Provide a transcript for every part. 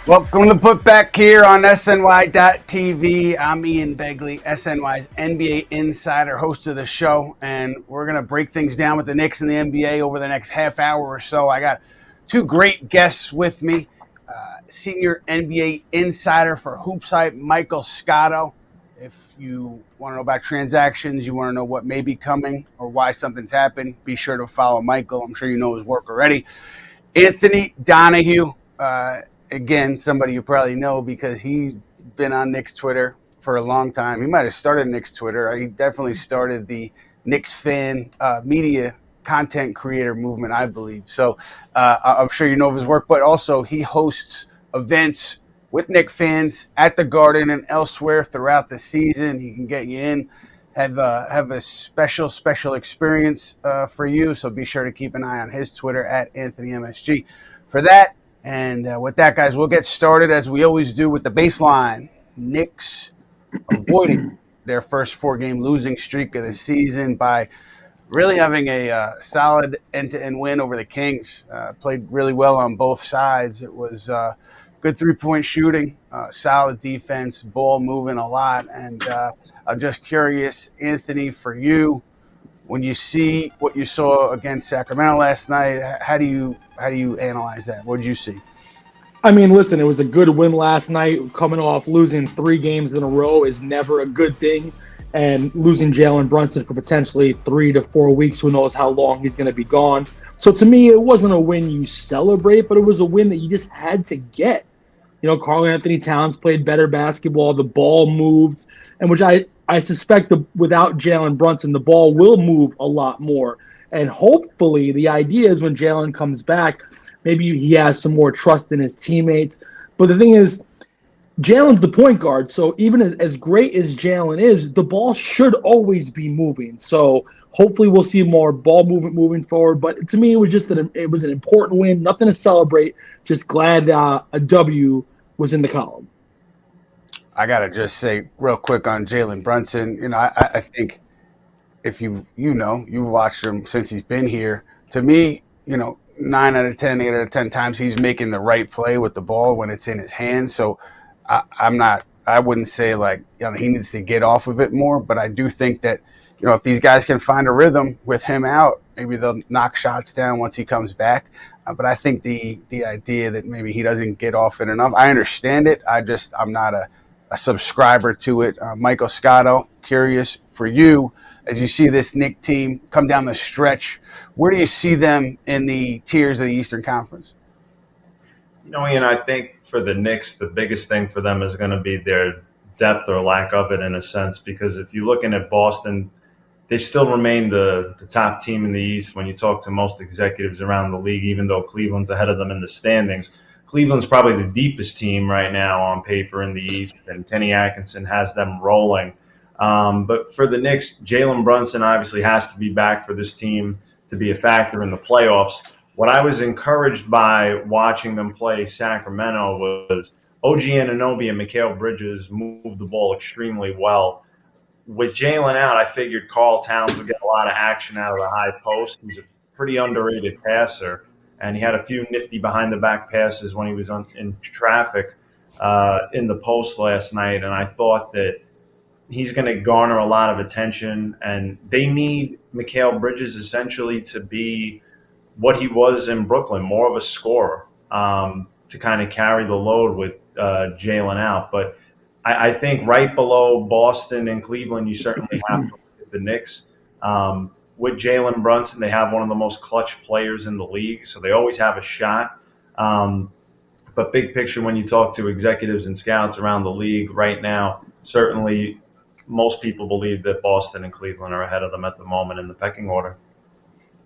Welcome to Putback here on SNY.TV. I'm Ian Begley, SNY's NBA insider, host of the show, and we're going to break things down with the Knicks and the NBA over the next half hour or so. I got two great guests with me. Senior NBA insider for HoopsHype, Michael Scotto. If you want to know about transactions, you want to know what may be coming or why something's happened, be sure to follow Michael. I'm sure you know his work already. Anthony Donahue. Again, somebody you probably know because he's been on Knicks Twitter for a long time. He might have started Knicks Twitter. He definitely started the Knicks fan media content creator movement, I believe. So I'm sure you know of his work, but also he hosts events with Knicks fans at the Garden and elsewhere throughout the season. He can get you in, have a special experience for you. So be sure to keep an eye on his Twitter at AnthonyMSG for that. And with that, guys, we'll get started as we always do with the baseline. Knicks avoiding their first four-game losing streak of the season by really having a solid end-to-end win over the Kings. Played really well on both sides. It was good three-point shooting, solid defense, ball moving a lot. And I'm just curious, Anthony, for you, when you see what you saw against Sacramento last night, how do you analyze that? What did you see? I mean, listen, it was a good win last night. Coming off losing 3 games in a row is never a good thing. And losing Jalen Brunson for potentially 3 to 4 weeks, who knows how long he's going to be gone. So to me, it wasn't a win you celebrate, but it was a win that you just had to get. You know, Karl-Anthony Towns played better basketball. The ball moved, and which I suspect without Jalen Brunson, the ball will move a lot more. And hopefully the idea is when Jalen comes back, maybe he has some more trust in his teammates. But the thing is, Jalen's the point guard. So even as great as Jalen is, the ball should always be moving. So hopefully we'll see more ball movement moving forward. But to me, it was just it was an important win. Nothing to celebrate. Just glad a W was in the column. I got to just say real quick on Jalen Brunson, you know, I think if you've watched him since he's been here, to me, you know, 9 out of 10, 8 out of 10 times he's making the right play with the ball when it's in his hands. So I wouldn't say like, you know, he needs to get off of it more, but I do think that, you know, if these guys can find a rhythm with him out, maybe they'll knock shots down once he comes back. But I think the idea that maybe he doesn't get off it enough, I understand it. I'm not a subscriber to it. Michael Scotto, curious for you, as you see this Knicks team come down the stretch, where do you see them in the tiers of the Eastern Conference? You know, Ian, I think for the Knicks, the biggest thing for them is going to be their depth or lack of it in a sense, because if you're looking at Boston, they still remain the top team in the East when you talk to most executives around the league, even though Cleveland's ahead of them in the standings. Cleveland's probably the deepest team right now on paper in the East, and Kenny Atkinson has them rolling. But for the Knicks, Jalen Brunson obviously has to be back for this team to be a factor in the playoffs. What I was encouraged by watching them play Sacramento was OG Anunoby and Mikal Bridges moved the ball extremely well. With Jalen out, I figured Karl Towns would get a lot of action out of the high post. He's a pretty underrated passer, and he had a few nifty behind-the-back passes when he was in traffic in the post last night, and I thought that he's going to garner a lot of attention, and they need Mikal Bridges essentially to be what he was in Brooklyn, more of a scorer to kind of carry the load with Jalen out. But I think right below Boston and Cleveland, you certainly have to look at the Knicks. With Jalen Brunson, they have one of the most clutch players in the league, so they always have a shot. But big picture, when you talk to executives and scouts around the league right now, certainly most people believe that Boston and Cleveland are ahead of them at the moment in the pecking order.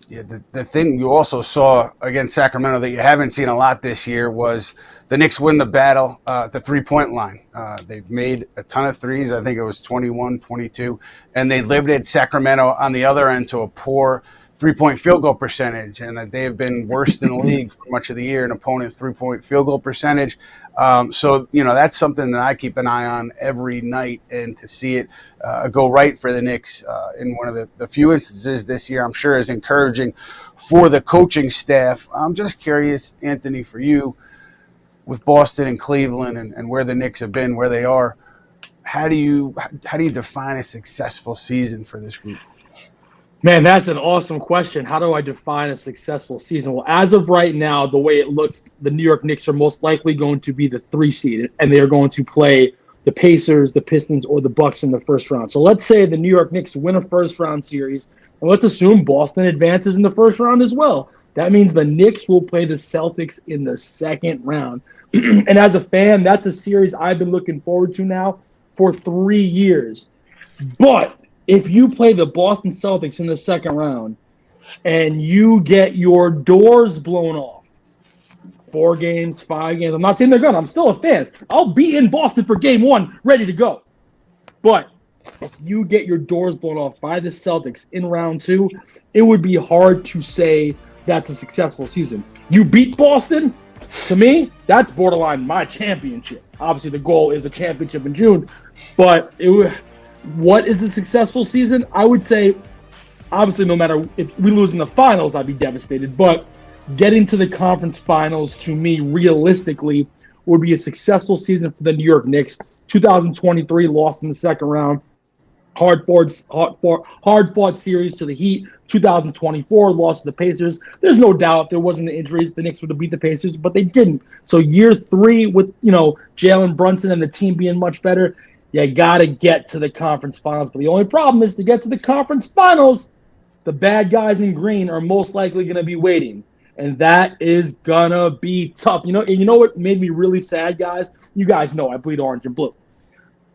Yeah, the thing you also saw against Sacramento that you haven't seen a lot this year was the Knicks win the battle at the three-point line. They've made a ton of threes. I think it was 21, 22. And they limited Sacramento on the other end to a poor three-point field goal percentage. And they have been worst in the league for much of the year in opponent three-point field goal percentage. So, you know, that's something that I keep an eye on every night, and to see it go right for the Knicks in one of the few instances this year, I'm sure is encouraging for the coaching staff. I'm just curious, Anthony, for you, with Boston and Cleveland and where the Knicks have been, where they are, how do you define a successful season for this group? Man, that's an awesome question. How do I define a successful season? Well, as of right now, the way it looks, the New York Knicks are most likely going to be the 3 seed, and they are going to play the Pacers, the Pistons, or the Bucks in the first round. So let's say the New York Knicks win a first-round series, and let's assume Boston advances in the first round as well. That means the Knicks will play the Celtics in the second round. And as a fan, that's a series I've been looking forward to now for 3 years. But if you play the Boston Celtics in the second round and you get your doors blown off, 4 games, 5 games, I'm not saying they're going to. I'm still a fan. I'll be in Boston for game 1, ready to go. But if you get your doors blown off by the Celtics in round 2, it would be hard to say that's a successful season. You beat Boston, to me, that's borderline my championship. Obviously, the goal is a championship in June, but what is a successful season? I would say, obviously, no matter if we lose in the finals, I'd be devastated. But getting to the conference finals, to me, realistically, would be a successful season for the New York Knicks. 2023 lost in the second round. Hard fought series to the Heat. 2024 lost to the Pacers. There's no doubt if there wasn't the injuries, the Knicks would have beat the Pacers, but they didn't. So year 3 with Jalen Brunson and the team being much better, you got to get to the conference finals. But the only problem is to get to the conference finals, the bad guys in green are most likely going to be waiting. And that is going to be tough. And you know what made me really sad, guys? You guys know I bleed orange and blue.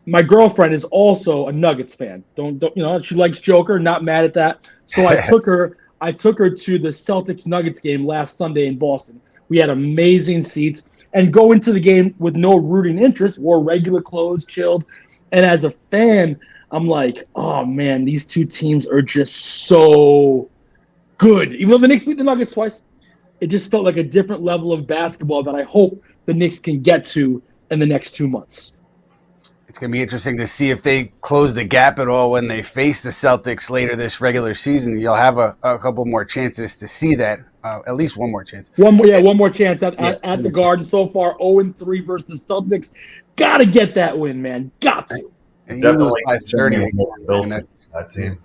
My girlfriend is also a Nuggets fan. Don't she likes Joker, not mad at that. So I took her to the Celtics Nuggets game last Sunday in Boston. We had amazing seats and go into the game with no rooting interest, wore regular clothes, chilled. And as a fan, I'm like, oh man, these two teams are just so good. Even though the Knicks beat the Nuggets twice, it just felt like a different level of basketball that I hope the Knicks can get to in the next 2 months. It's going to be interesting to see if they close the gap at all when they face the Celtics later this regular season. You'll have a couple more chances to see that, at least one more chance. One more chance at the Garden. So far, 0-3 versus the Celtics. Got to get that win, man. Got to. And definitely by 30. Built that team.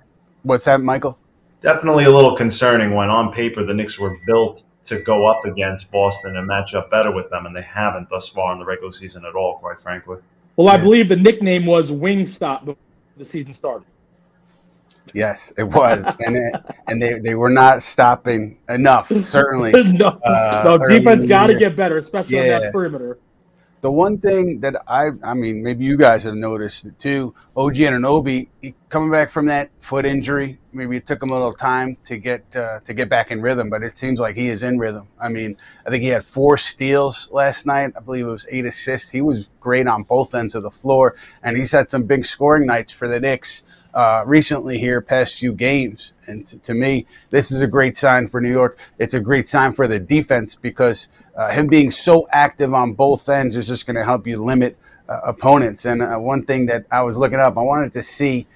What's that, Michael? Definitely a little concerning when on paper the Knicks were built to go up against Boston and match up better with them, and they haven't thus far in the regular season at all, quite frankly. Well, I believe the nickname was Wingstop before the season started. Yes, it was, and they were not stopping enough. Certainly, no defense got to get better, especially on that perimeter. The one thing that I mean, maybe you guys have noticed it too. OG Anunoby coming back from that foot injury. Maybe it took him a little time to get back in rhythm, but it seems like he is in rhythm. I mean, I think he had 4 steals last night. I believe it was 8 assists. He was great on both ends of the floor, and he's had some big scoring nights for the Knicks recently here, past few games. And to me, this is a great sign for New York. It's a great sign for the defense because him being so active on both ends is just going to help you limit opponents. And one thing that I was looking up, I wanted to see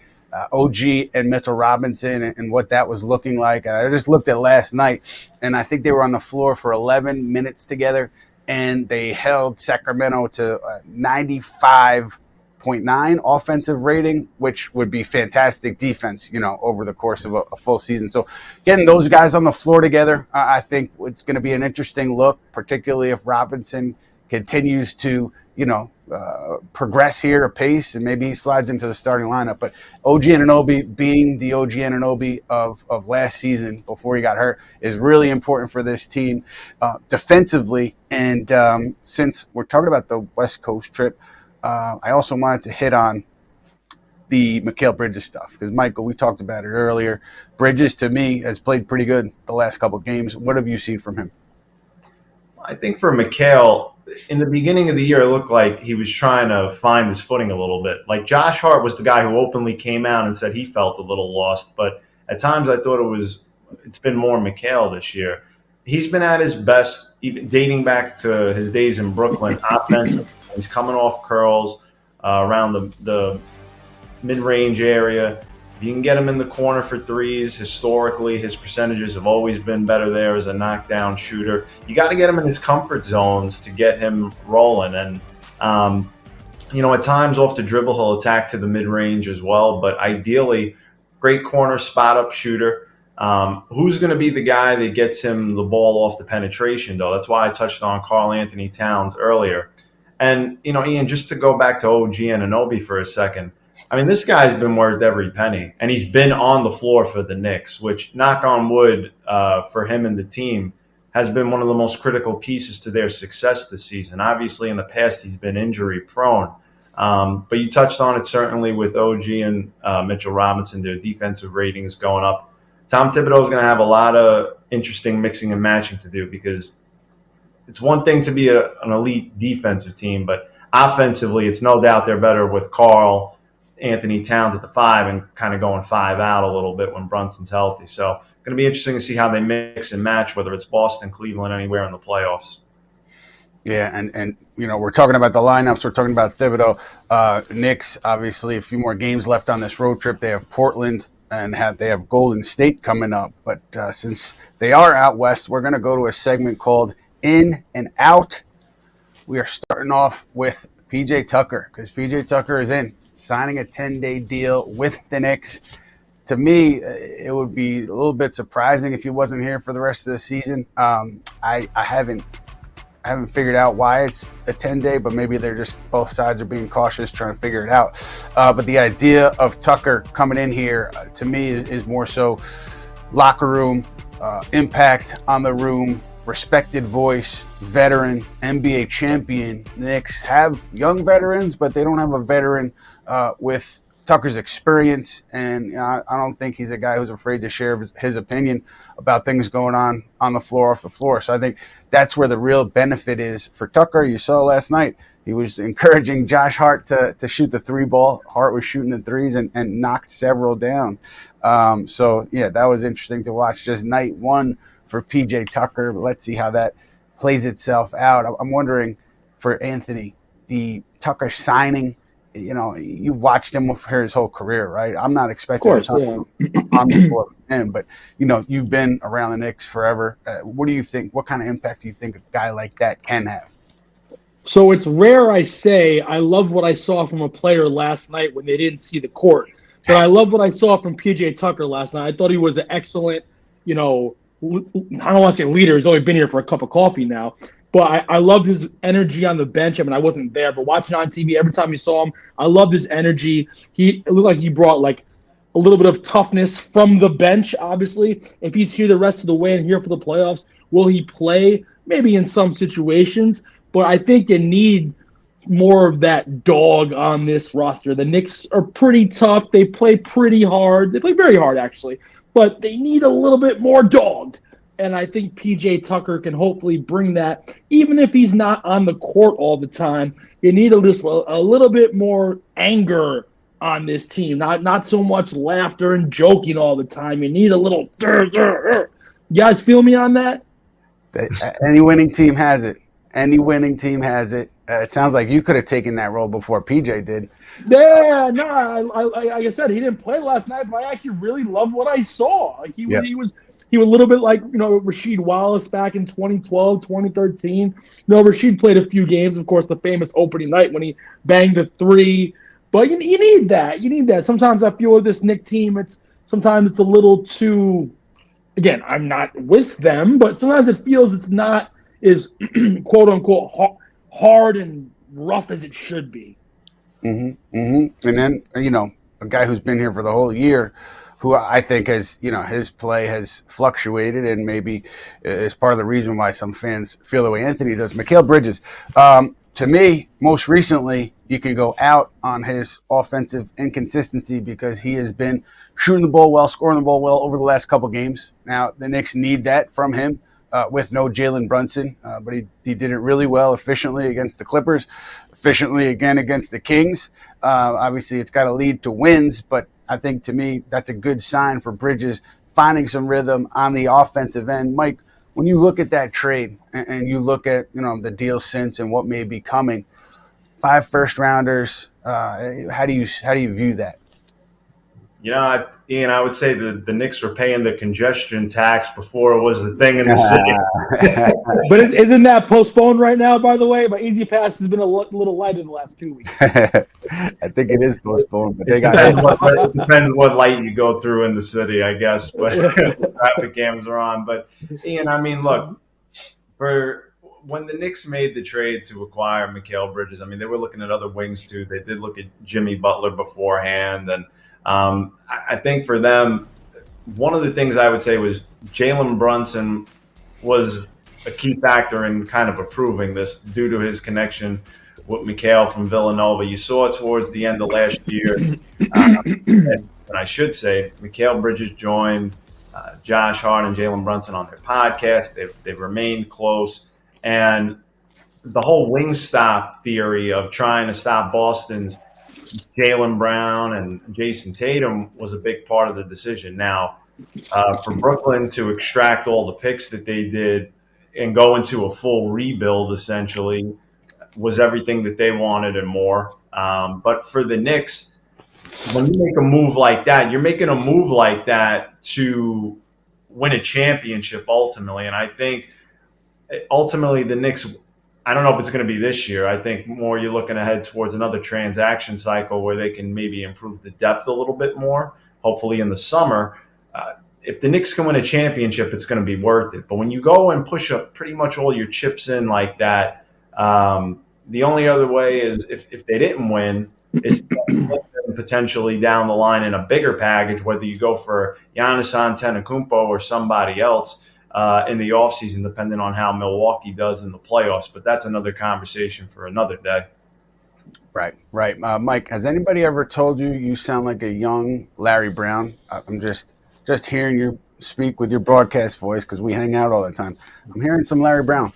OG and Mitchell Robinson and what that was looking like. And I just looked at last night, and I think they were on the floor for 11 minutes together, and they held Sacramento to 95.9 offensive rating, which would be fantastic defense, over the course of a full season. So getting those guys on the floor together, I think it's going to be an interesting look, particularly if Robinson continues to, progress here apace, and maybe he slides into the starting lineup. But OG Anunoby being the OG Anunoby of last season before he got hurt is really important for this team defensively. And since we're talking about the West Coast trip, I also wanted to hit on the Mikal Bridges stuff because, Michael, we talked about it earlier. Bridges, to me, has played pretty good the last couple of games. What have you seen from him? I think for Mikal, in the beginning of the year, it looked like he was trying to find his footing a little bit. Like Josh Hart was the guy who openly came out and said he felt a little lost. But at times I thought it's been more Mikal this year. He's been at his best, even dating back to his days in Brooklyn, offensive. He's coming off curls around the mid-range area. If you can get him in the corner for threes, historically, his percentages have always been better there as a knockdown shooter. You got to get him in his comfort zones to get him rolling. And, at times off the dribble, he'll attack to the mid-range as well. But ideally, great corner spot-up shooter. Who's going to be the guy that gets him the ball off the penetration, though? That's why I touched on Karl-Anthony Towns earlier. And, Ian, just to go back to OG and Anunoby for a second, I mean, this guy's been worth every penny, and he's been on the floor for the Knicks, which, knock on wood, for him and the team, has been one of the most critical pieces to their success this season. Obviously, in the past, he's been injury-prone. But you touched on it certainly with OG and Mitchell Robinson, their defensive ratings going up. Tom Thibodeau is going to have a lot of interesting mixing and matching to do, because it's one thing to be an elite defensive team, but offensively, it's no doubt they're better with Karl-Anthony Towns at the 5 and kind of going 5 out a little bit when Brunson's healthy. So going to be interesting to see how they mix and match, whether it's Boston, Cleveland, anywhere in the playoffs. Yeah, and we're talking about the lineups. We're talking about Thibodeau. Knicks, obviously, a few more games left on this road trip. They have Portland and they have Golden State coming up. But since they are out west, we're going to go to a segment called In and Out. We are starting off with P.J. Tucker, because P.J. Tucker is signing a 10-day deal with the Knicks. To me, it would be a little bit surprising if he wasn't here for the rest of the season. I haven't figured out why it's a 10-day, but maybe they're just, both sides are being cautious, trying to figure it out. But the idea of Tucker coming in here, to me, is more so locker room, impact on the room, respected voice, veteran, NBA champion. The Knicks have young veterans, but they don't have a veteran with Tucker's experience, and I don't think he's a guy who's afraid to share his opinion about things going on the floor, off the floor. So I think that's where the real benefit is for Tucker. You saw last night, he was encouraging Josh Hart to shoot the 3 ball. Hart was shooting the threes and knocked several down. So, yeah, that was interesting to watch. Just night 1 for P.J. Tucker. Let's see how that plays itself out. I'm wondering, for Anthony, the Tucker signing, you've watched him for his whole career, right? I'm not expecting on the floor with him, but you've been around the Knicks forever. What do you think? What kind of impact do you think a guy like that can have? So it's rare I say I love what I saw from a player last night when they didn't see the court, but I love what I saw from P.J. Tucker last night. I thought he was an excellent, I don't want to say leader. He's only been here for a cup of coffee now. But I loved his energy on the bench. I mean, I wasn't there, but watching on TV, every time you saw him, I loved his energy. It looked like he brought like a little bit of toughness from the bench, obviously. If he's here the rest of the way and here for the playoffs, will he play? Maybe in some situations. But I think you need more of that dog on this roster. The Knicks are pretty tough. They play pretty hard. They play very hard, actually. But they need a little bit more dog. And I think P.J. Tucker can hopefully bring that, even if he's not on the court all the time. You need a little bit more anger on this team, not so much laughter and joking all the time. You need a little. You guys feel me on that? Any winning team has it. It sounds like you could have taken that role before P.J. did. Yeah, no, like I said, he didn't play last night, but I actually really loved what I saw. Like he was a little bit like, Rasheed Wallace back in 2012, 2013. Rasheed played a few games, of course, the famous opening night when he banged the 3. But you need that. You need that. Sometimes I feel with this Knicks team, sometimes it's a little too, again, I'm not with them, but sometimes it feels it's not as quote unquote hard and rough as it should be. Mm-hmm. Mm-hmm. And then, a guy who's been here for the whole year, who I think has, his play has fluctuated and maybe is part of the reason why some fans feel the way Anthony does. Mikal Bridges, to me, most recently, you can go out on his offensive inconsistency because he has been shooting the ball well, scoring the ball well over the last couple games. Now, the Knicks need that from him. With no Jalen Brunson, but he did it really well, efficiently against the Clippers, efficiently again against the Kings. Obviously, it's got to lead to wins, but I think to me that's a good sign for Bridges finding some rhythm on the offensive end. Mike, when you look at that trade and you look at the deal since and what may be coming, 5 first-rounders, how do you view that? Ian, I would say the Knicks were paying the congestion tax before it was a thing in the city. But isn't that postponed right now, by the way? My Easy Pass has been a little light in the last 2 weeks. I think it is postponed, but they got it depends what light you go through in the city, I guess. But traffic cams are on. But Ian, I mean, look, for when the Knicks made the trade to acquire Mikal Bridges, I mean, they were looking at other wings too. They did look at Jimmy Butler beforehand, and I think for them, one of the things I would say was Jalen Brunson was a key factor in kind of approving this due to his connection with Mikal from Villanova. You saw towards the end of last year, and I should say, Mikal Bridges joined Josh Hart and Jalen Brunson on their podcast. They've remained close. And the whole Wingstop theory of trying to stop Boston's Jaylen Brown and Jason Tatum was a big part of the decision. Now, for Brooklyn to extract all the picks that they did and go into a full rebuild, essentially, was everything that they wanted and more. But for the Knicks, when you make a move like that, you're making a move like that to win a championship ultimately. And I think ultimately the Knicks, I don't know if it's going to be this year. I think more you're looking ahead towards another transaction cycle where they can maybe improve the depth a little bit more, hopefully in the summer. If the Knicks can win a championship, it's going to be worth it. But when you go and push up pretty much all your chips in like that, the only other way is if they didn't win is to potentially down the line in a bigger package, whether you go for Giannis Antetokounmpo or somebody else in the offseason, depending on how Milwaukee does in the playoffs. But that's another conversation for another day. Right. Mike, has anybody ever told you sound like a young Larry Brown? I'm just hearing you speak with your broadcast voice because we hang out all the time. I'm hearing some Larry Brown.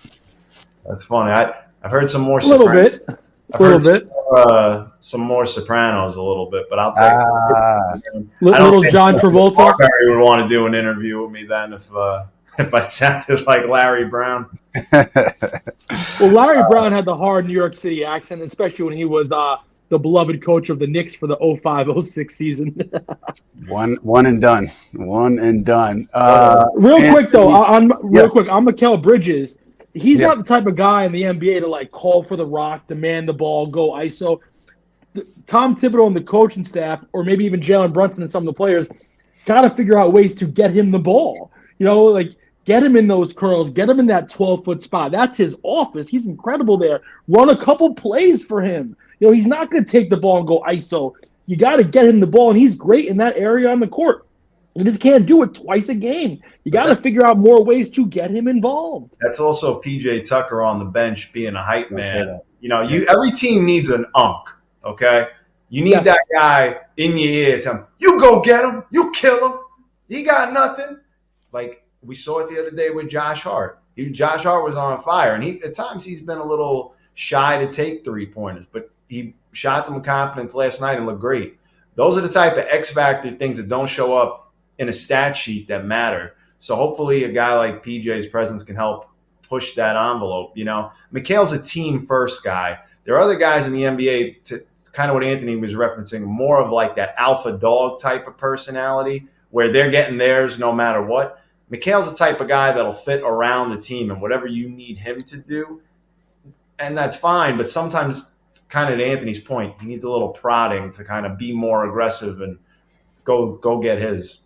That's funny. I've heard some more. A little bit. Some more Sopranos a little bit, but I'll take it. Little John Travolta. Barry would want to do an interview with me then if I sounded like Larry Brown. Well, Larry Brown had the hard New York City accent, especially when he was the beloved coach of the Knicks for the 05-06 season. One and done. Real quick, on Mikal Bridges. He's not the type of guy in the NBA to like call for the rock, demand the ball, go ISO. Tom Thibodeau and the coaching staff, or maybe even Jalen Brunson and some of the players, got to figure out ways to get him the ball. Like get him in those curls, get him in that 12-foot spot. That's his office. He's incredible there. Run a couple plays for him. He's not going to take the ball and go ISO. You got to get him the ball, and he's great in that area on the court. You just can't do it twice a game. You got to figure out more ways to get him involved. That's also PJ Tucker on the bench being a hype man. Every team needs an unk, okay? You need that guy in your ear telling him, you go get him, you kill him. He got nothing. Like we saw it the other day with Josh Hart. Josh Hart was on fire, and at times he's been a little shy to take three-pointers, but he shot them with confidence last night and looked great. Those are the type of X-factor things that don't show up in a stat sheet that matter. So hopefully a guy like PJ's presence can help push that envelope. Mikal's a team first guy. There are other guys in the NBA, to kind of what Anthony was referencing, more of like that alpha dog type of personality where they're getting theirs no matter what. Mikal's the type of guy that'll fit around the team and whatever you need him to do. And that's fine. But sometimes, kind of to Anthony's point, he needs a little prodding to kind of be more aggressive and go get his.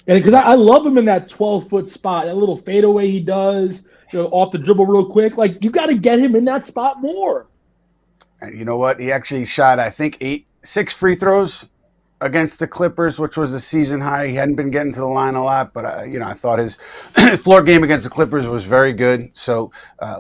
And because I love him in that 12-foot spot, that little fadeaway he does, off the dribble real quick. Like, you got to get him in that spot more. And you know what? He actually shot, I think, 6 free throws against the Clippers, which was a season high. He hadn't been getting to the line a lot, but I thought his floor game against the Clippers was very good. So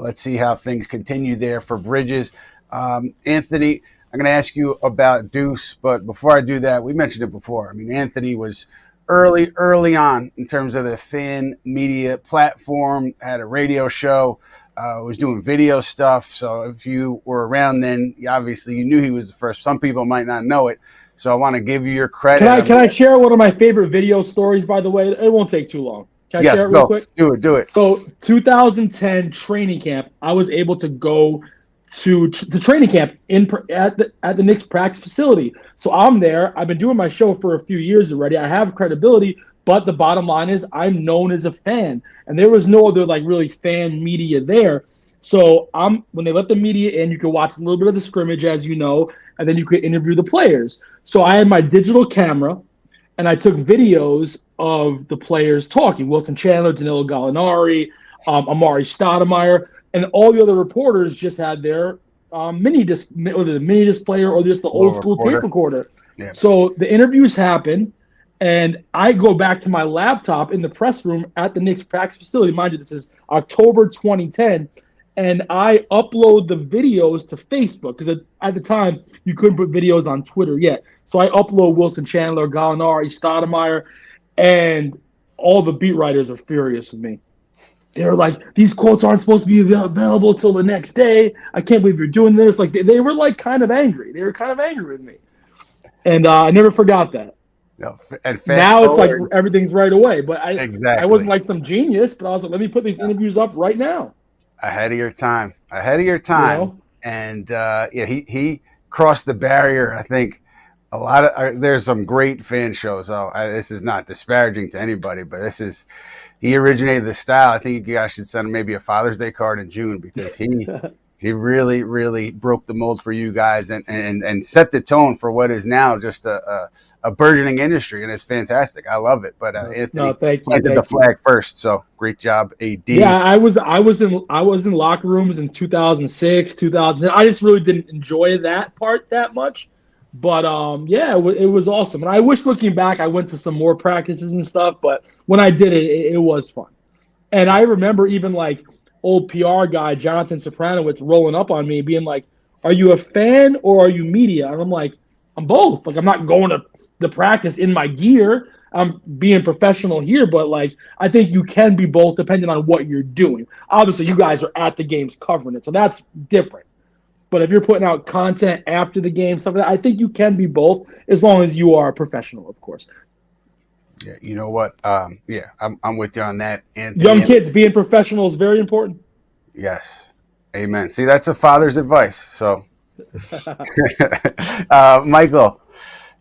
let's see how things continue there for Bridges. Anthony, I'm going to ask you about Deuce, but before I do that, we mentioned it before. I mean, Anthony was early on in terms of the fan media platform, had a radio show, was doing video stuff. So if you were around then, obviously you knew he was the first. Some people might not know it. So I want to give you your credit. Can I share one of my favorite video stories, by the way? It won't take too long. Can I share it real quick? Do it. So 2010 training camp, I was able to go to the training camp at the Knicks practice facility. So I'm there. I've been doing my show for a few years already. I have credibility, but the bottom line is I'm known as a fan, and there was no other like really fan media there. So when they let the media in, you could watch a little bit of the scrimmage, as you know, and then you could interview the players. So I had my digital camera, and I took videos of the players talking. Wilson Chandler, Danilo Gallinari, Amari Stoudemire, and all the other reporters just had their mini display or just the old school tape recorder. Yeah. So the interviews happen, and I go back to my laptop in the press room at the Knicks practice facility. Mind you, this is October 2010. And I upload the videos to Facebook because at the time you couldn't put videos on Twitter yet. So I upload Wilson Chandler, Gallinari, Stoudemire, and all the beat writers are furious with me. They're like, these quotes aren't supposed to be available till the next day. I can't believe you're doing this. Like they were like kind of angry. They were kind of angry with me, and I never forgot that. No, and now it's like everything's right away. But I wasn't like some genius. But I was like, let me put these interviews up right now. Ahead of your time. And he crossed the barrier. I think a lot of there's some great fan shows. So this is not disparaging to anybody, but he originated the style. I think you guys should send him maybe a Father's Day card in June because he really, really broke the mold for you guys and set the tone for what is now just a burgeoning industry, and it's fantastic. I love it. But Anthony planted the flag first, so great job, AD. Yeah, I was in locker rooms in 2006, 2000. I just really didn't enjoy that part that much. But it was awesome. And I wish looking back, I went to some more practices and stuff. But when I did it was fun. And I remember even like old PR guy Jonathan Sopranowicz rolling up on me being like, are you a fan or are you media? And I'm like, I'm both. Like, I'm not going to the practice in my gear. I'm being professional here, but like, I think you can be both depending on what you're doing. Obviously, you guys are at the games covering it, so that's different. But if you're putting out content after the game, stuff like that, I think you can be both as long as you are a professional, of course. Yeah, you know what? I'm with you on that. Anthony, young kids being professional is very important. Yes, amen. See, that's a father's advice. So, Michael,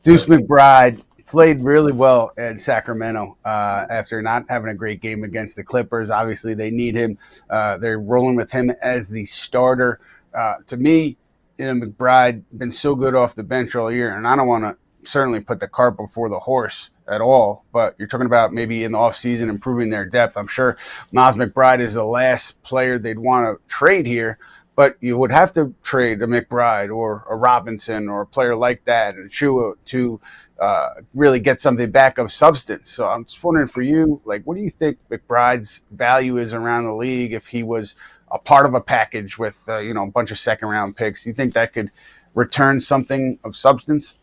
Deuce McBride played really well in Sacramento after not having a great game against the Clippers. Obviously, they need him. They're rolling with him as the starter. To me, McBride been so good off the bench all year, and I don't want to certainly put the cart before the horse at all, but you're talking about maybe in the offseason improving their depth. I'm sure Miles McBride is the last player they'd want to trade here, but you would have to trade a McBride or a Robinson or a player like that, a Chua, to really get something back of substance. So I'm just wondering for you, like, what do you think McBride's value is around the league if he was a part of a package with, a bunch of second-round picks? Do you think that could return something of substance?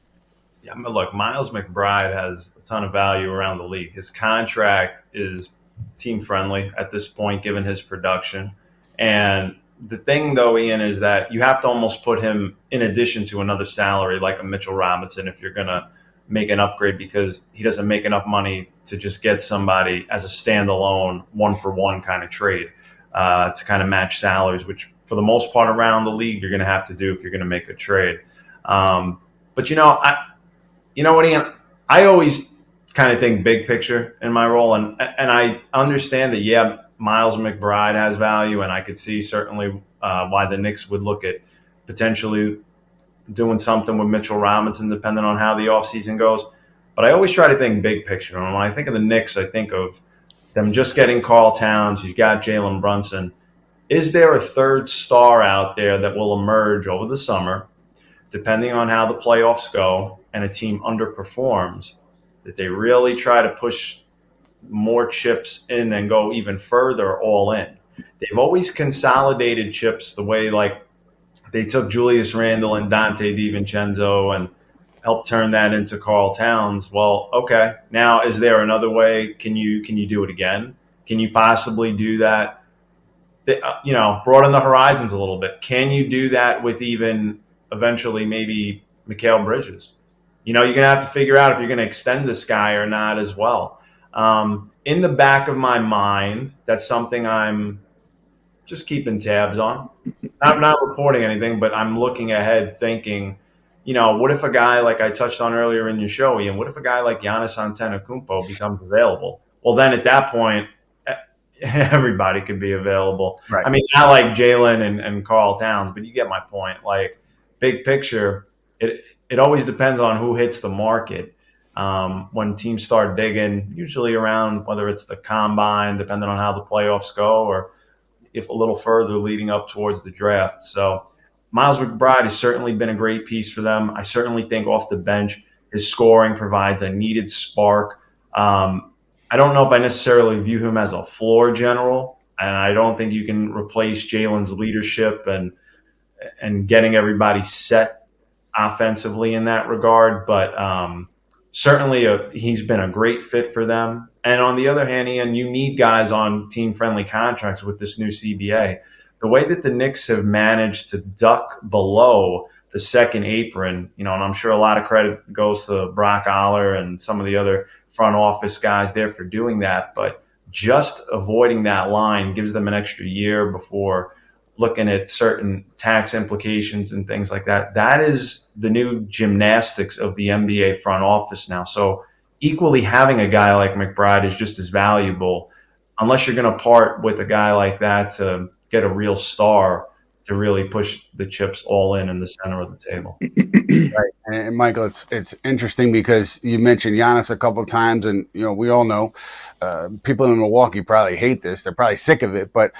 Yeah, I mean, look, Miles McBride has a ton of value around the league. His contract is team-friendly at this point, given his production. And the thing, though, Ian, is that you have to almost put him in addition to another salary like a Mitchell Robinson if you're going to make an upgrade, because he doesn't make enough money to just get somebody as a standalone one-for-one kind of trade to kind of match salaries, which for the most part around the league you're going to have to do if you're going to make a trade. But you know what, Ian? I always kind of think big picture in my role, and I understand that, Miles McBride has value, and I could see certainly why the Knicks would look at potentially doing something with Mitchell Robinson, depending on how the offseason goes. But I always try to think big picture. And when I think of the Knicks, I think of them just getting Karl Towns. You've got Jalen Brunson. Is there a third star out there that will emerge over the summer, depending on how the playoffs go, and a team underperforms, that they really try to push more chips in and go even further all in? They've always consolidated chips the way, like, they took Julius Randle and Dante DiVincenzo and helped turn that into Karl Towns. Well, okay, now is there another way? Can you do it again? Can you possibly do that? Broaden the horizons a little bit. Can you do that with even eventually maybe Mikal Bridges? You're going to have to figure out if you're going to extend this guy or not as well. In the back of my mind, that's something I'm just keeping tabs on. I'm not reporting anything, but I'm looking ahead thinking, what if a guy like I touched on earlier in your show, Ian, what if a guy like Giannis Antetokounmpo becomes available? Well, then at that point, everybody could be available. Right. I mean, not like Jalen and Karl Towns, but you get my point. Like, big picture, it always depends on who hits the market. When teams start digging, usually around whether it's the combine, depending on how the playoffs go, or if a little further leading up towards the draft. So Miles McBride has certainly been a great piece for them. I certainly think off the bench, his scoring provides a needed spark. I don't know if I necessarily view him as a floor general, and I don't think you can replace Jalen's leadership and getting everybody set offensively in that regard. But certainly he's been a great fit for them. And on the other hand, Ian, you need guys on team-friendly contracts with this new CBA. The way that the Knicks have managed to duck below the second apron, and I'm sure a lot of credit goes to Brock Aller and some of the other front office guys there for doing that, but just avoiding that line gives them an extra year before looking at certain tax implications and things like that. That is the new gymnastics of the NBA front office now. So equally having a guy like McBride is just as valuable, unless you're going to part with a guy like that to get a real star to really push the chips all in the center of the table. Right. And Michael, it's interesting because you mentioned Giannis a couple of times, and we all know people in Milwaukee probably hate this. They're probably sick of it, but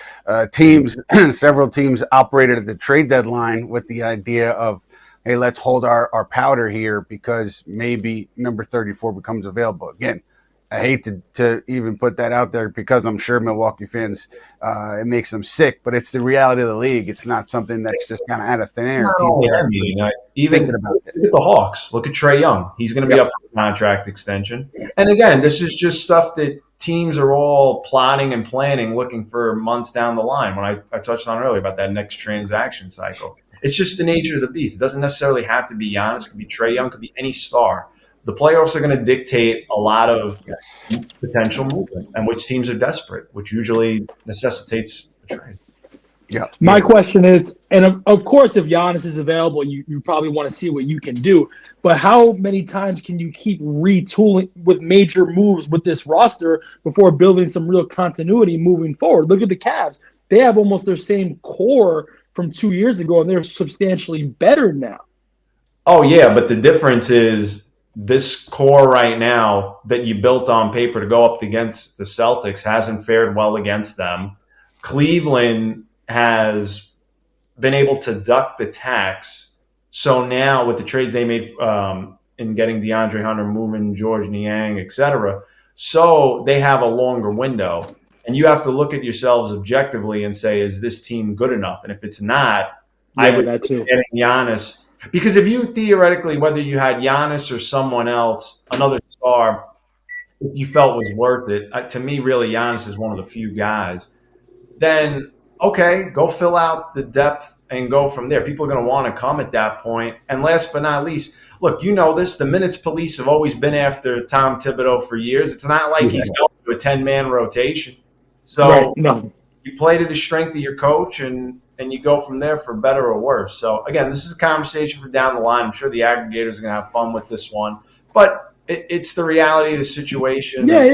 several teams operated at the trade deadline with the idea of, hey, let's hold our powder here because maybe number 34 becomes available again. I hate to even put that out there because I'm sure Milwaukee fans, it makes them sick, but it's the reality of the league. It's not something that's just kind of out of thin air. Even look at the Hawks. Look at Trae Young. He's going to be up for a contract extension. And again, this is just stuff that teams are all plotting and planning, looking for months down the line. When I touched on earlier about that next transaction cycle. It's just the nature of the beast. It doesn't necessarily have to be Giannis. It could be Trae Young. It could be any star. The playoffs are going to dictate a lot of potential movement and which teams are desperate, which usually necessitates a trade. Yeah. My question is, and of course, if Giannis is available, you probably want to see what you can do. But how many times can you keep retooling with major moves with this roster before building some real continuity moving forward? Look at the Cavs. They have almost their same core from 2 years ago, and they're substantially better now. Oh, yeah, but the difference is this core right now that you built on paper to go up against the Celtics hasn't fared well against them. Cleveland has been able to duck the tax. So now with the trades they made in getting DeAndre Hunter, moving George Niang, et cetera, so they have a longer window. And you have to look at yourselves objectively and say, is this team good enough? And if it's not, I would be getting Giannis. Because if you theoretically, whether you had Giannis or someone else, another star, if you felt was worth it, to me, really, Giannis is one of the few guys, then, okay, go fill out the depth and go from there. People are going to want to come at that point. And last but not least, look, you know this, the minutes police have always been after Tom Thibodeau for years. It's not like he's going to a 10-man rotation. So you play to the strength of your coach and you go from there for better or worse. So, again, this is a conversation for down the line. I'm sure the aggregators are going to have fun with this one. But it's the reality of the situation. Yeah.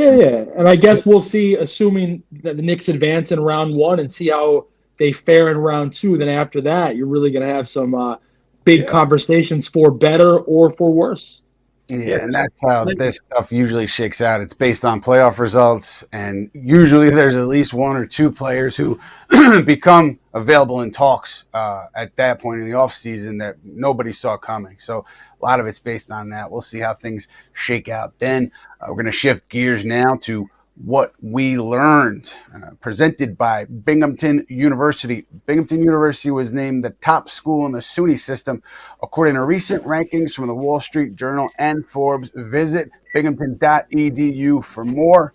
And I guess we'll see, assuming that the Knicks advance in round one and see how they fare in round two. Then after that, you're really going to have some big conversations for better or for worse. Yeah, and that's how this stuff usually shakes out. It's based on playoff results, and usually there's at least one or two players who become available in talks at that point in the offseason that nobody saw coming. So a lot of it's based on that. We'll see how things shake out then. We're going to shift gears now to what we learned, presented by Binghamton University. Binghamton University was named the top school in the SUNY system, according to recent rankings from the Wall Street Journal and Forbes. Visit binghamton.edu for more.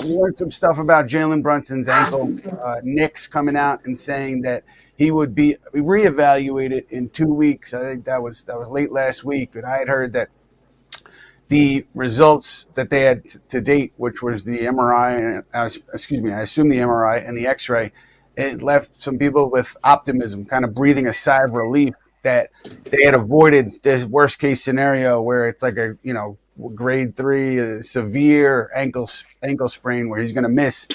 We learned some stuff about Jalen Brunson's ankle. Knicks coming out and saying that he would be reevaluated in 2 weeks. I think that was late last week, but I had heard that the results that they had to date, which was the MRI, I assume the MRI and the X-ray, it left some people with optimism, kind of breathing a sigh of relief that they had avoided this worst case scenario where it's like a grade 3 severe ankle sprain where he's going to miss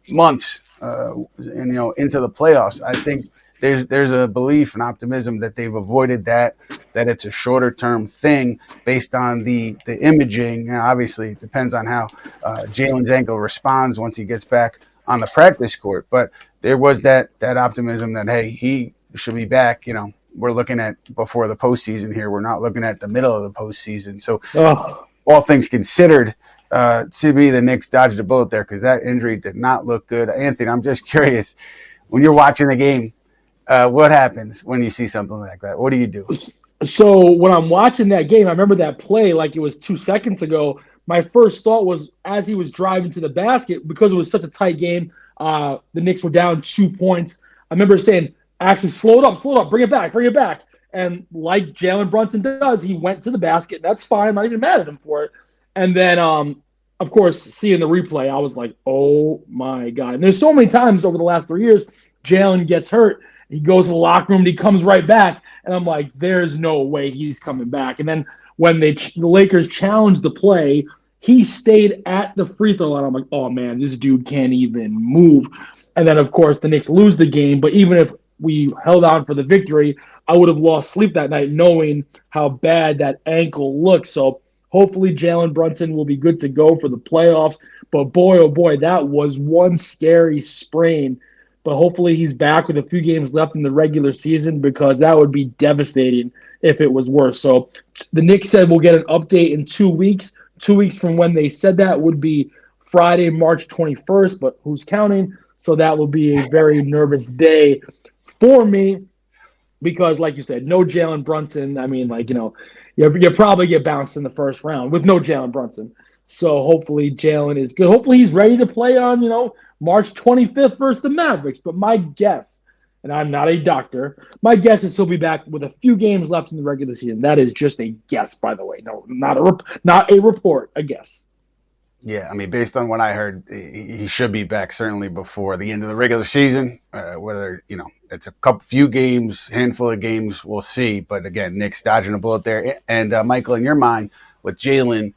months into the playoffs. I think there's a belief and optimism that they've avoided that it's a shorter term thing based on the imaging. Obviously, it depends on how Jalen's ankle responds once he gets back on the practice court. But there was that optimism that, hey, he should be back. We're looking at before the postseason here. We're not looking at the middle of the postseason. So all things considered, to me, the Knicks dodged a bullet there because that injury did not look good. Anthony, I'm just curious, when you're watching the game, what happens when you see something like that? What do you do? So when I'm watching that game, I remember that play like it was 2 seconds ago. My first thought was as he was driving to the basket, because it was such a tight game, the Knicks were down 2 points. I remember saying, actually, slow it up, bring it back. And like Jalen Brunson does, he went to the basket. That's fine. I'm not even mad at him for it. And then, of course, seeing the replay, I was like, oh, my God. And there's so many times over the last 3 years, Jalen gets hurt. He goes to the locker room and he comes right back. And I'm like, there's no way he's coming back. And then when the Lakers challenged the play, he stayed at the free throw line. I'm like, oh, man, this dude can't even move. And then, of course, the Knicks lose the game. But even if we held on for the victory, I would have lost sleep that night knowing how bad that ankle looked. So hopefully Jalen Brunson will be good to go for the playoffs. But boy, oh boy, that was one scary sprain. But hopefully he's back with a few games left in the regular season, because that would be devastating if it was worse. So the Knicks said we'll get an update in 2 weeks. 2 weeks from when they said that would be Friday, March 21st, but who's counting? So that will be a very nervous day for me, because like you said, no Jalen Brunson. I mean, you'll probably get bounced in the first round with no Jalen Brunson. So hopefully Jalen is good. Hopefully he's ready to play on, March 25th versus the Mavericks. But my guess, and I'm not a doctor, my guess is he'll be back with a few games left in the regular season. That is just a guess, by the way. No, not a report, a guess. Yeah, I mean, based on what I heard, he should be back certainly before the end of the regular season. Whether, it's a few games, handful of games, we'll see. But again, Knicks dodging a bullet there. And Michael, in your mind, with Jalen,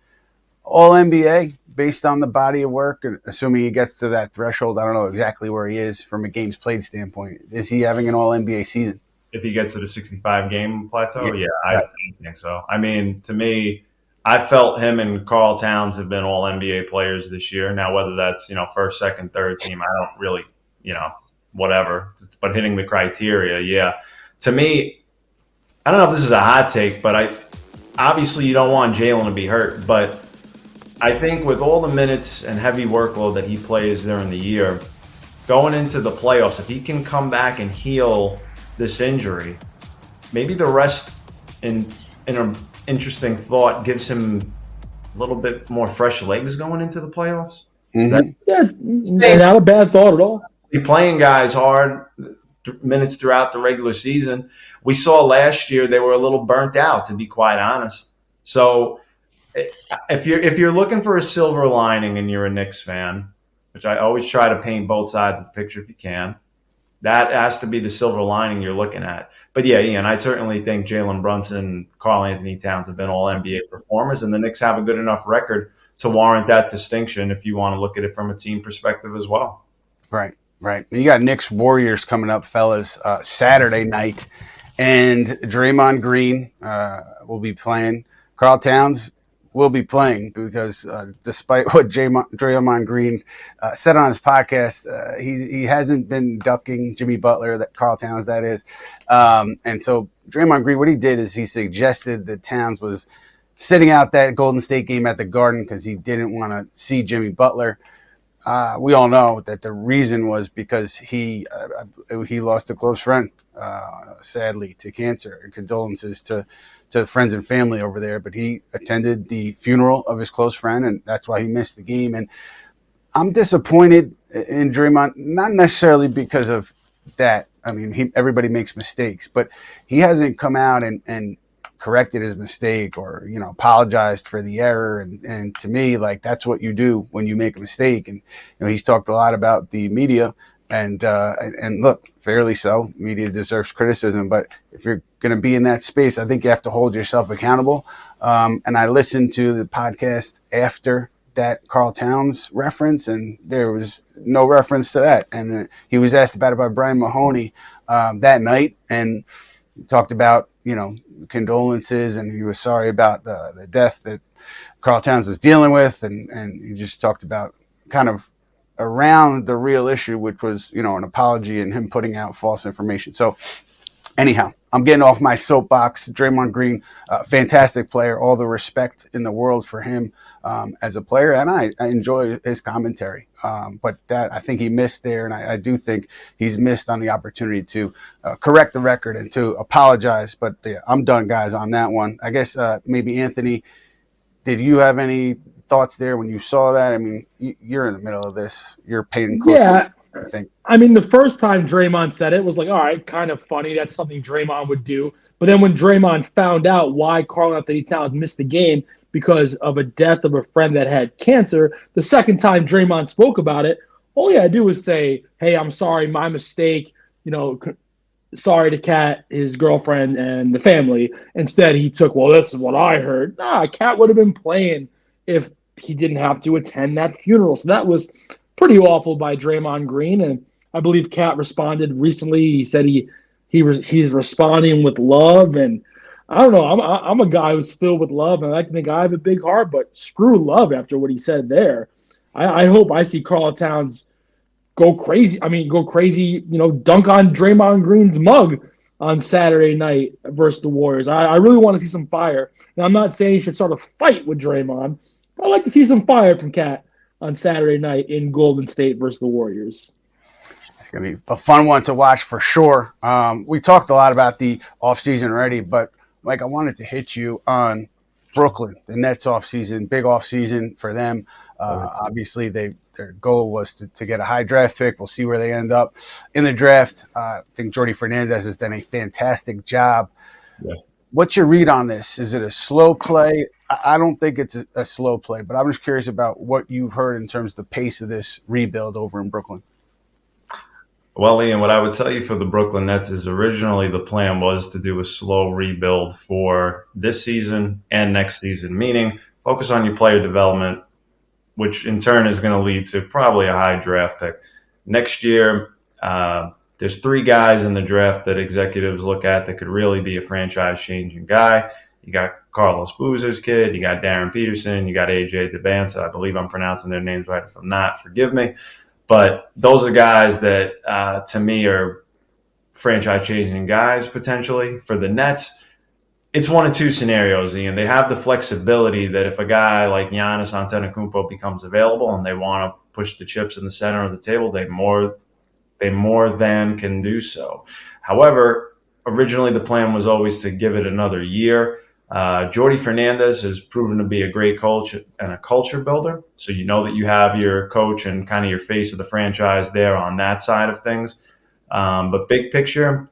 all NBA based on the body of work, assuming he gets to that threshold. I don't know exactly where he is from a games played standpoint. Is he having an all NBA season? If he gets to the 65 game plateau, yeah, I think so. I mean, to me, I felt him and Karl Towns have been all NBA players this year. Now, whether that's, first, second, third team, I don't really, whatever. But hitting the criteria, yeah. To me, I don't know if this is a hot take, but obviously you don't want Jalen to be hurt. But I think with all the minutes and heavy workload that he plays during the year, going into the playoffs, if he can come back and heal this injury, maybe the rest in a interesting thought gives him a little bit more fresh legs going into the playoffs. Mm-hmm. That's not a bad thought at all. Playing guys hard minutes throughout the regular season. We saw last year they were a little burnt out, to be quite honest. So if you're looking for a silver lining and you're a Knicks fan, which I always try to paint both sides of the picture if you can, that has to be the silver lining you're looking at. But yeah, Ian, I certainly think Jalen Brunson, Karl-Anthony Towns have been all NBA performers, and the Knicks have a good enough record to warrant that distinction if you want to look at it from a team perspective as well. Right. You got Knicks Warriors coming up, fellas, Saturday night, and Draymond Green will be playing. Karl Towns will be playing because despite what Draymond Green said on his podcast, he hasn't been ducking Jimmy Butler, that Karl Towns, that is. And so Draymond Green, what he did is he suggested that Towns was sitting out that Golden State game at the Garden because he didn't want to see Jimmy Butler. We all know that the reason was because he lost a close friend, sadly, to cancer. And condolences to friends and family over there. But he attended the funeral of his close friend, and that's why he missed the game. And I'm disappointed in Draymond, not necessarily because of that. I mean, everybody makes mistakes, but he hasn't come out and corrected his mistake or, apologized for the error. And to me, like, that's what you do when you make a mistake. And, he's talked a lot about the media And look, fairly so. Media deserves criticism, but if you're going to be in that space, I think you have to hold yourself accountable. And I listened to the podcast after that Karl Towns reference, and there was no reference to that. And he was asked about it by Brian Mahoney that night, and he talked about, condolences, and he was sorry about the death that Karl Towns was dealing with, and he just talked about kind of around the real issue, which was, an apology and him putting out false information. So anyhow, I'm getting off my soapbox. Draymond Green, fantastic player, all the respect in the world for him as a player, and I enjoy his commentary. But that I think he missed there, and I do think he's missed on the opportunity to correct the record and to apologize. But yeah, I'm done, guys, on that one. I guess maybe Anthony, did you have any thoughts there when you saw that? I mean, you're in the middle of this. You're paying close attention, I think. I mean, the first time Draymond said it was like, all right, kind of funny. That's something Draymond would do. But then when Draymond found out why Karl-Anthony Towns missed the game because of a death of a friend that had cancer, the second time Draymond spoke about it, all he had to do was say, hey, I'm sorry, my mistake, sorry to Kat, his girlfriend, and the family. Instead, he took, well, this is what I heard. Nah, Kat would have been playing if he didn't have to attend that funeral. So that was pretty awful by Draymond Green. And I believe Kat responded recently. He said he's responding with love. And I don't know. I'm a guy who's filled with love, and I like to think I have a big heart, but screw love after what he said there. I hope I see Karl Towns go crazy. Dunk on Draymond Green's mug on Saturday night versus the Warriors. I really want to see some fire. Now, I'm not saying you should start a fight with Draymond. I'd like to see some fire from Kat on Saturday night in Golden State versus the Warriors. It's going to be a fun one to watch for sure. We talked a lot about the offseason already, but, Mike, I wanted to hit you on Brooklyn, the Nets offseason, big offseason for them. Obviously, their goal was to get a high draft pick. We'll see where they end up in the draft. I think Jordi Fernandez has done a fantastic job. Yeah. What's your read on this? Is it a slow play? I don't think it's a slow play, but I'm just curious about what you've heard in terms of the pace of this rebuild over in Brooklyn. Well, Ian, what I would tell you for the Brooklyn Nets is originally the plan was to do a slow rebuild for this season and next season, meaning focus on your player development, which in turn is going to lead to probably a high draft pick. Next year, there's 3 guys in the draft that executives look at that could really be a franchise-changing guy. You got Carlos Boozer's kid, you got Darren Peterson, you got AJ Debanza. I believe I'm pronouncing their names right. If I'm not, forgive me. But those are guys that, to me, are franchise-changing guys potentially. For the Nets, it's one of 2 scenarios, Ian. They have the flexibility that if a guy like Giannis Antetokounmpo becomes available and they want to push the chips in the center of the table, they more than can do so. However, originally the plan was always to give it another year. Jordi Fernandez has proven to be a great coach and a culture builder. So you know that you have your coach and kind of your face of the franchise there on that side of things. But big picture,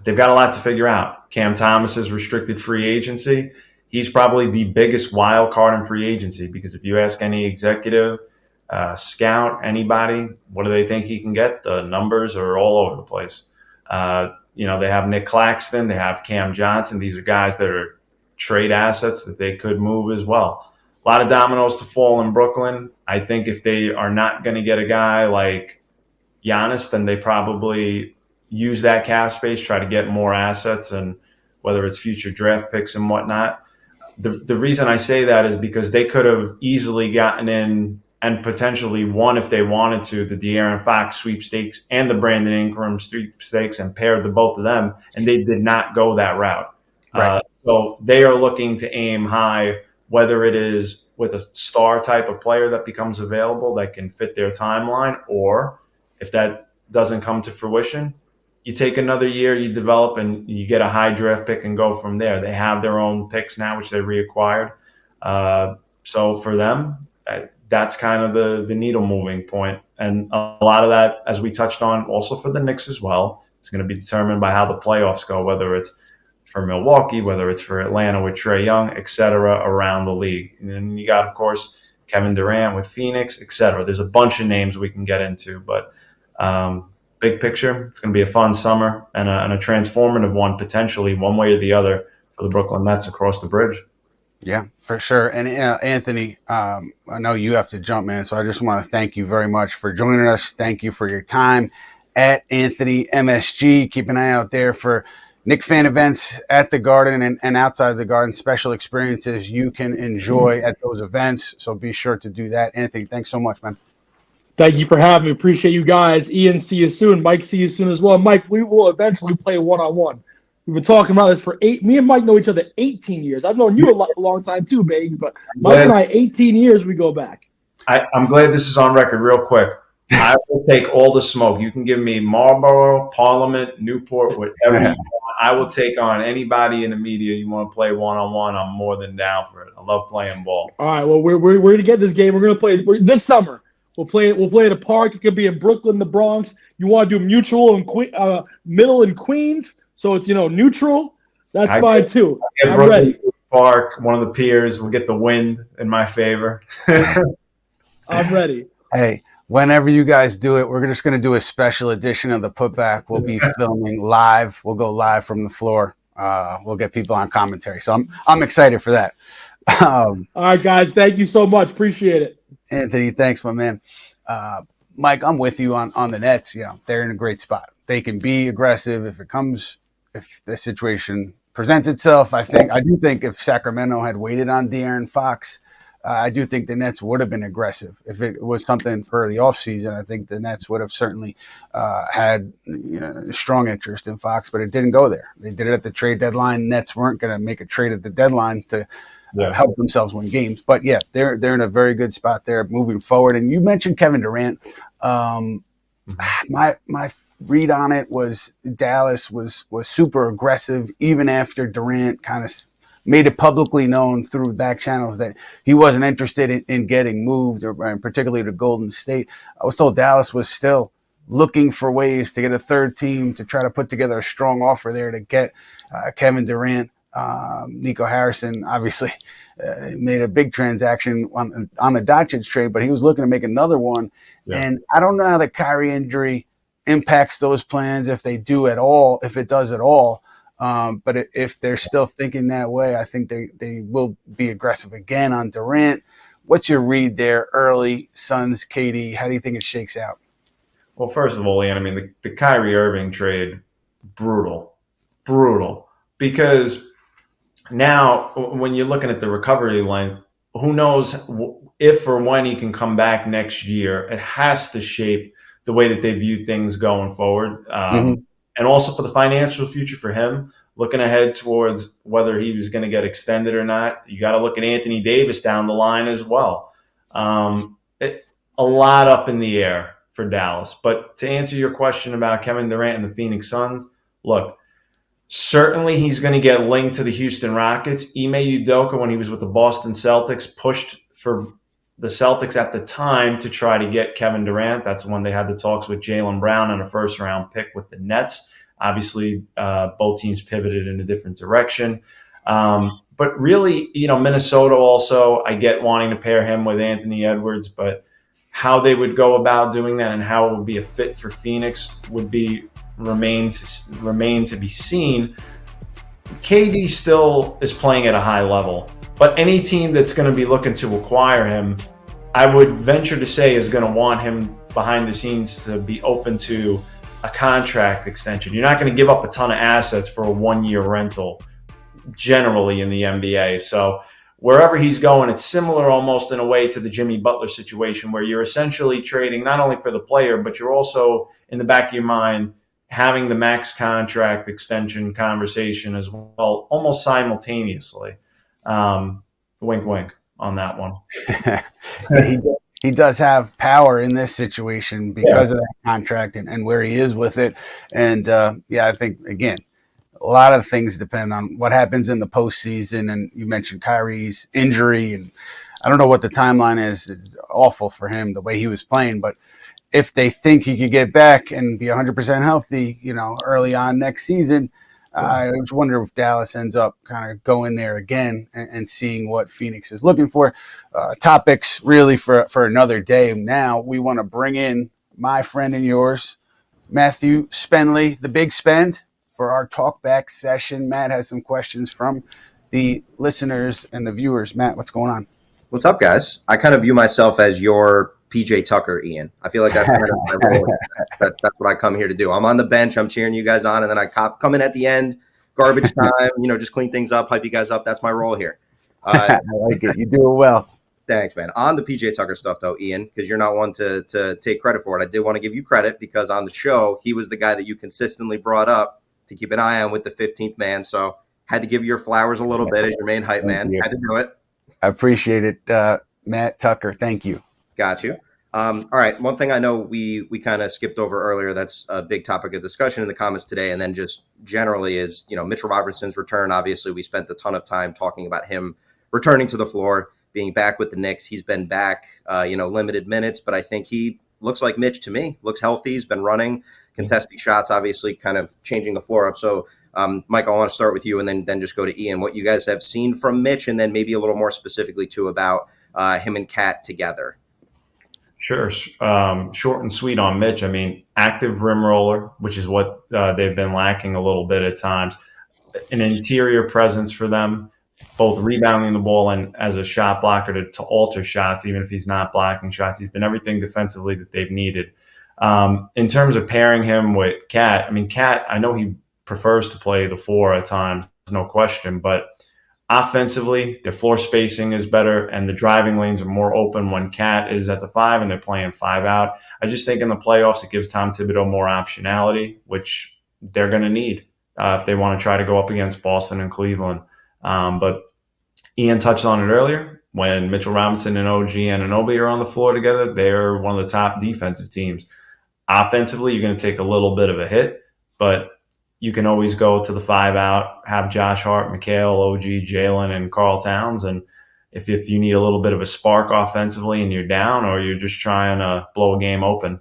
they've got a lot to figure out. Cam Thomas's restricted free agency, he's probably the biggest wild card in free agency because if you ask any executive, scout, anybody, what do they think he can get? The numbers are all over the place. They have Nick Claxton, they have Cam Johnson. These are guys that are trade assets that they could move as well. A lot of dominoes to fall in Brooklyn. I think if they are not going to get a guy like Giannis, then they probably use that cap space, try to get more assets, and whether it's future draft picks and whatnot. The reason I say that is because they could have easily gotten in and potentially won if they wanted to the De'Aaron Fox sweepstakes and the Brandon Ingram sweepstakes and paired the both of them, and they did not go that route. Right. So they are looking to aim high, whether it is with a star type of player that becomes available that can fit their timeline, or if that doesn't come to fruition, you take another year, you develop, and you get a high draft pick and go from there. They have their own picks now, which they reacquired. So for them, that's kind of the needle moving point. And a lot of that, as we touched on, also for the Knicks as well, is going to be determined by how the playoffs go, whether it's for Milwaukee, whether it's for Atlanta with Trae Young, et cetera, around the league. And then you got, of course, Kevin Durant with Phoenix, et cetera. There's a bunch of names we can get into, but Big picture, it's going to be a fun summer and a transformative one, potentially one way or the other, for the Brooklyn Nets across the bridge. Yeah, for sure. And Anthony, I know you have to jump, man. So I just want to thank you very much for joining us. Thank you for your time at Anthony MSG. Keep an eye out there for Knicks fan events at the Garden and outside the Garden, special experiences you can enjoy at those events. So be sure to do that. Anthony, thanks so much, man. Thank you for having me. Appreciate you guys. Ian, see you soon. Mike, see you soon as well. Mike, we will eventually play one-on-one. We've been talking about this for me and Mike know each other 18 years. I've known you a long time too, Bags, but Mike and I, 18 years we go back. I'm glad this is on record real quick. I will take all the smoke. You can give me Marlboro, Parliament, Newport, whatever you want. I will take on anybody in the media. You want to play one-on-one, I'm more than down for it. I love playing ball. All right, well, we're going to get this game. We're going to play this summer. We'll play at a park. It could be in Brooklyn, the Bronx. You want to do mutual and middle and Queens, so it's neutral. That's fine too. I'm ready. Park, one of the piers. We'll get the wind in my favor. I'm ready. Hey, whenever you guys do it, we're just going to do a special edition of the Putback. We'll be filming live. We'll go live from the floor. We'll get people on commentary. So I'm excited for that. All right, guys. Thank you so much. Appreciate it. Anthony, thanks, my man. Mike, I'm with you on the Nets. They're in a great spot. They can be aggressive if the situation presents itself. I do think if Sacramento had waited on De'Aaron Fox, I do think the Nets would have been aggressive. If it was something for the offseason, I think the Nets would have certainly had strong interest in Fox, but it didn't go there. They did it at the trade deadline. Nets weren't going to make a trade at the deadline to help themselves win games. But yeah, they're in a very good spot there moving forward. And you mentioned Kevin Durant. My read on it was Dallas was super aggressive even after Durant kind of made it publicly known through back channels that he wasn't interested in getting moved, or particularly to Golden State. I was told Dallas was still looking for ways to get a third team to try to put together a strong offer there to get Kevin Durant. Nico Harrison obviously made a big transaction on the Doncic trade, but he was looking to make another one. Yeah. And I don't know how the Kyrie injury impacts those plans, if they do at all, if it does at all. But if they're still thinking that way, I think they will be aggressive again on Durant. What's your read there early, Suns, KD? How do you think it shakes out? Well, first of all, Ian, I mean, the Kyrie Irving trade, brutal. Because now when you're looking at the recovery length, who knows if or when he can come back next year. It has to shape the way that they view things going forward. And also for the financial future for him, looking ahead towards whether he was going to get extended or not. You got to look at Anthony Davis down the line as well. A lot up in the air for Dallas. But to answer your question about Kevin Durant and the Phoenix Suns, look, certainly he's going to get linked to the Houston Rockets. Ime Udoka, when he was with the Boston Celtics, pushed for the Celtics at the time to try to get Kevin Durant. That's when they had the talks with Jalen Brown and a first-round pick with the Nets. Obviously, both teams pivoted in a different direction. But really, Minnesota also, I get wanting to pair him with Anthony Edwards, but how they would go about doing that and how it would be a fit for Phoenix would remain to be seen. KD still is playing at a high level, but any team that's going to be looking to acquire him, I would venture to say, is going to want him behind the scenes to be open to a contract extension. You're not going to give up a ton of assets for a one-year rental generally in the NBA. So wherever he's going, it's similar almost in a way to the Jimmy Butler situation, where you're essentially trading not only for the player, but you're also in the back of your mind having the max contract extension conversation as well, almost simultaneously. Wink, wink on that one. He does have power in this situation because of that contract and where he is with it. And I think, again, a lot of things depend on what happens in the postseason. And you mentioned Kyrie's injury, and I don't know what the timeline is. It's awful for him the way he was playing, but if they think he could get back and be 100% healthy, early on next season, I just wonder if Dallas ends up kind of going there again and seeing what Phoenix is looking for. Topics really for another day. Now we want to bring in my friend and yours, Matthew Spenley, the Big Spend, for our talkback session. Matt has some questions from the listeners and the viewers. Matt, what's going on? What's up, guys? I kind of view myself as your PJ Tucker, Ian. I feel like that's kind of my role. That's what I come here to do. I'm on the bench. I'm cheering you guys on, and then I come in at the end, garbage time, just clean things up, hype you guys up. That's my role here. I like it. You do it well. Thanks, man. On the PJ Tucker stuff, though, Ian, because you're not one to take credit for it, I did want to give you credit because on the show, he was the guy that you consistently brought up to keep an eye on with the 15th man. So had to give you your flowers a little bit as your main hype man. Had to do it. I appreciate it, Matt Tucker. Thank you. Got you. All right. One thing I know we kind of skipped over earlier that's a big topic of discussion in the comments today, and then just generally is, Mitchell Robinson's return. Obviously, we spent a ton of time talking about him returning to the floor, being back with the Knicks. He's been back, limited minutes, but I think he looks like Mitch to me. Looks healthy. He's been running, contesting shots, obviously kind of changing the floor up. So, Mike, I want to start with you and then just go to Ian. What you guys have seen from Mitch, and then maybe a little more specifically, too, about him and Cat together. Sure. Short and sweet on Mitch. I mean, active rim roller, which is what they've been lacking a little bit at times. An interior presence for them, both rebounding the ball and as a shot blocker to alter shots, even if he's not blocking shots. He's been everything defensively that they've needed. In terms of pairing him with Cat, Cat, I know he prefers to play the 4 at times, no question, but offensively, their floor spacing is better and the driving lanes are more open when Cat is at the 5 and they're playing 5 out. I just think in the playoffs, it gives Tom Thibodeau more optionality, which they're going to need if they want to try to go up against Boston and Cleveland. But Ian touched on it earlier. When Mitchell Robinson and OG and Anunoby are on the floor together, they're one of the top defensive teams. Offensively, you're going to take a little bit of a hit, but you can always go to the 5 out, have Josh Hart, Mikal, OG, Jalen, and Karl Towns. And if you need a little bit of a spark offensively and you're down, or you're just trying to blow a game open.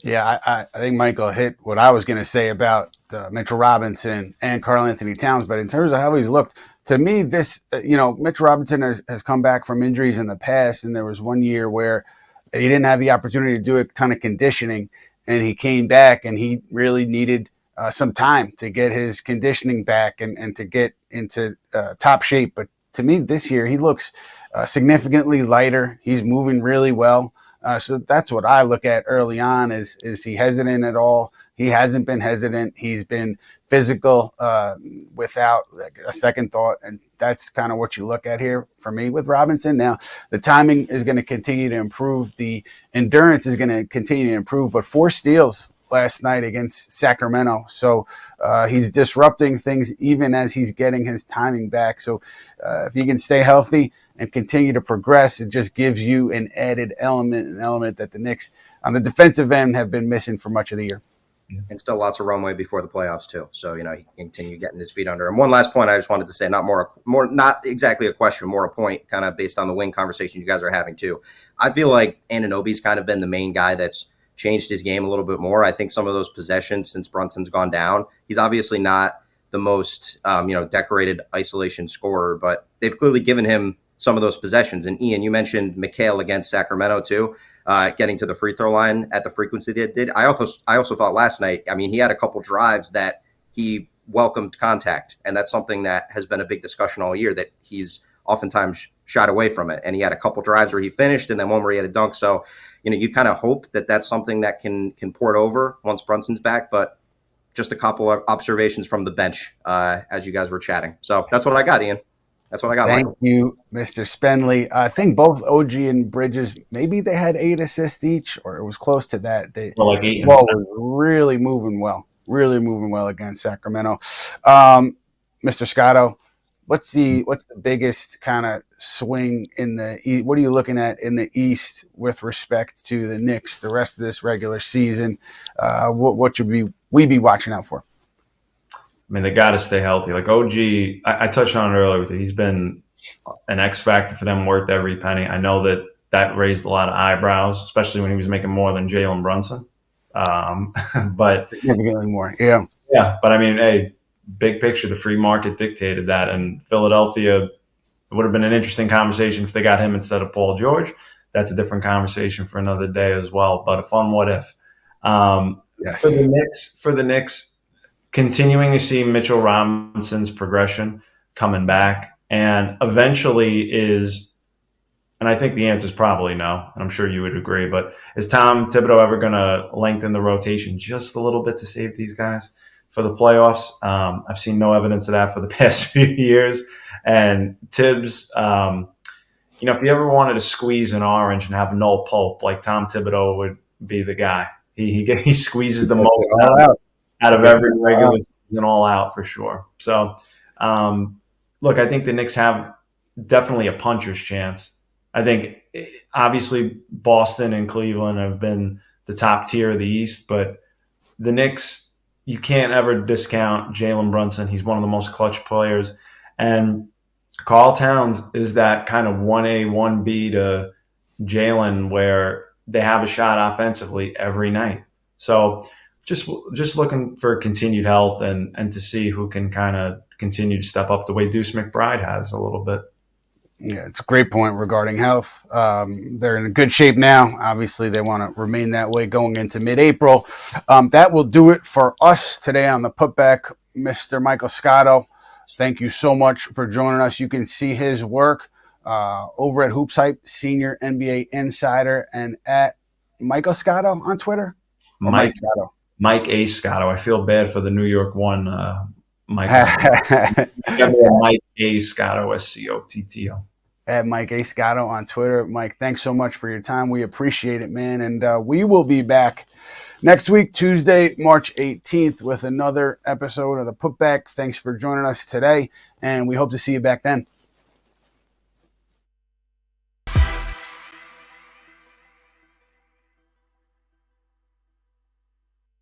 Yeah, I think Michael hit what I was going to say about Mitchell Robinson and Karl-Anthony Towns. But in terms of how he's looked, to me, this, Mitchell Robinson has come back from injuries in the past. And there was one year where he didn't have the opportunity to do a ton of conditioning. And he came back and he really needed some time to get his conditioning back and to get into top shape. But to me, this year, he looks significantly lighter. He's moving really well. So that's what I look at early on. Is he hesitant at all? He hasn't been hesitant. He's been physical without a second thought. And that's kind of what you look at here for me with Robinson. Now, the timing is going to continue to improve. The endurance is going to continue to improve. But 4 steals last night against Sacramento. So he's disrupting things even as he's getting his timing back. So if he can stay healthy and continue to progress, it just gives you an added element, an element that the Knicks on the defensive end have been missing for much of the year. And still lots of runway before the playoffs too. So, he can continue getting his feet under. And one last point I just wanted to say, not exactly a question, more a point kind of based on the wing conversation you guys are having too. I feel like Anunoby's kind of been the main guy that's changed his game a little bit more. I think some of those possessions since Brunson's gone down, he's obviously not the most, decorated isolation scorer, but they've clearly given him some of those possessions. And Ian, you mentioned Mikal against Sacramento too. Getting to the free throw line at the frequency they did. I also thought last night, he had a couple drives that he welcomed contact. And that's something that has been a big discussion all year, that he's oftentimes shot away from it. And he had a couple drives where he finished and then one where he had a dunk. So, you kind of hope that that's something that can port over once Brunson's back. But just a couple of observations from the bench as you guys were chatting. So that's what I got, Ian. That's what I got. Thank you, Mr. Spenley. I think both OG and Bridges, maybe they had 8 assists each, or it was close to that. Like 8 ball was really moving well against Sacramento. Mr. Scotto, what's the biggest kind of swing in the? What are you looking at in the East with respect to the Knicks the rest of this regular season? What should we be watching out for? They got to stay healthy. Like OG, I touched on it earlier with you. He's been an X factor for them, worth every penny. I know that raised a lot of eyebrows, especially when he was making more than Jalen Brunson. But significantly more, yeah. Yeah, but hey, big picture, the free market dictated that. And Philadelphia, it would have been an interesting conversation if they got him instead of Paul George. that's a different conversation for another day as well. But a fun what if. Yes. For the Knicks, continuing to see Mitchell Robinson's progression coming back, and eventually and I think the answer is probably no. I'm sure you would agree, but is Tom Thibodeau ever going to lengthen the rotation just a little bit to save these guys for the playoffs? I've seen no evidence of that for the past few years. And Tibbs, if you ever wanted to squeeze an orange and have no pulp, like Tom Thibodeau would be the guy. He squeezes the most out of every regular season, all out for sure. So, look, I think the Knicks have definitely a puncher's chance. I think obviously Boston and Cleveland have been the top tier of the East, but the Knicks, you can't ever discount Jalen Brunson. He's one of the most clutch players. And Karl Towns is that kind of 1A, 1B to Jalen where they have a shot offensively every night. So just looking for continued health and to see who can kind of continue to step up the way Deuce McBride has a little bit. Yeah, it's a great point regarding health. They're in good shape now. Obviously, they want to remain that way going into mid-April. That will do it for us today on the Putback. Mr. Michael Scotto, thank you so much for joining us. You can see his work over at Hoops Hype, Senior NBA Insider, and at Michael Scotto on Twitter. Mike A. Scotto. I feel bad for the New York one. Mike A. Scotto, Scotto. At Mike A. Scotto on Twitter. Mike, thanks so much for your time. We appreciate it, man. And we will be back next week, Tuesday, March 18th, with another episode of the Putback. Thanks for joining us today, and we hope to see you back then.